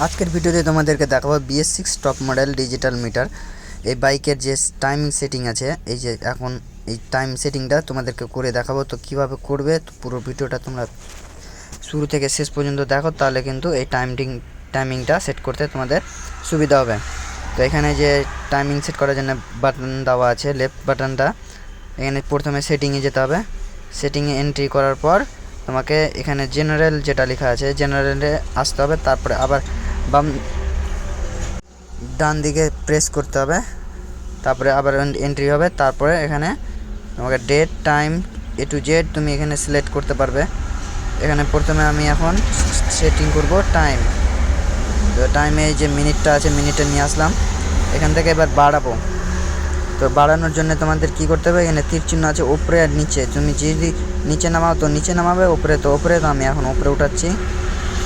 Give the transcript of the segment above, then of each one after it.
আজকের ভিডিওতে তোমাদেরকে দেখাবো BS6 top model digital meter. এই বাইকের যে টাইমিং সেটিং আছে, এই যে এখন এই টাইম সেটিংটা তোমাদেরকে করে দেখাবো। তো কিভাবে করবে তো পুরো ভিডিওটা তোমরা শুরু থেকে শেষ পর্যন্ত দেখো, তাহলে কিন্তু এই টাইমিংটা সেট করতে তোমাদের সুবিধা হবে। তো এখানে যে টাইমিং সেট করার জন্য বাটন দেওয়া আছে, লেফট বাটনটা, এখানে প্রথমে সেটিংয়ে যেতে হবে। সেটিংয়ে এন্ট্রি করার পর তোমাকে এখানে জেনারেল যেটা লেখা আছে জেনারেলে আসতে হবে, তারপরে আবার বাম ডান দিকে প্রেস করতে হবে, তারপরে আবার এন্ট্রি হবে। তারপরে এখানে তোমাকে date time A to Z তুমি এখানে সিলেক্ট করতে পারবে। এখানে প্রথমে আমি এখন সেটিং করব টাইম। তো টাইমে যে মিনিটটা আছে মিনিটে নিয়ে আসলাম, এখান থেকে এবার বাড়াবো। তো বাড়ানোর জন্য তোমাদের কি করতে হবে, এখানে তীর চিহ্ন আছে উপরে আর নিচে, তুমি যদি নিচে নামাও তো নিচে নামাবে, উপরে তো উপরে। তো আমি এখন উপরে উঠাচ্ছি।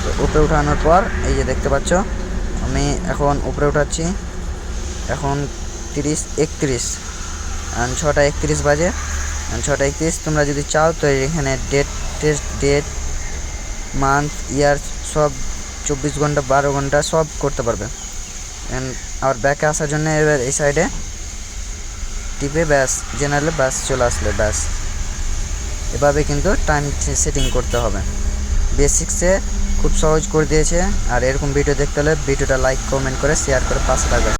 তো উপরে উঠানোর পর এই যে দেখতে পাচ্ছ আমি এখন উপরে উঠাচ্ছি। এখন 31 6টা 31 বাজে, 6টা 31। তোমরা যদি চাও তো এখানে ডেট মান্থ ইয়ার সব 24 ঘন্টা 12 ঘন্টা সব করতে পারবে। আবার ব্যাকে আসার জন্য এবার এই সাইডে টিপে ব্যাস জেনারেলে ব্যাস চলে আসলে ব্যাস। এভাবে কিন্তু টাইম সেটিং করতে হবে। বেসিক্সে খুব সহজ করে দিয়েছে। আর এরকম ভিডিও দেখতে হলে ভিডিওটা লাইক কমেন্ট করে শেয়ার করে পাশে থাকবে।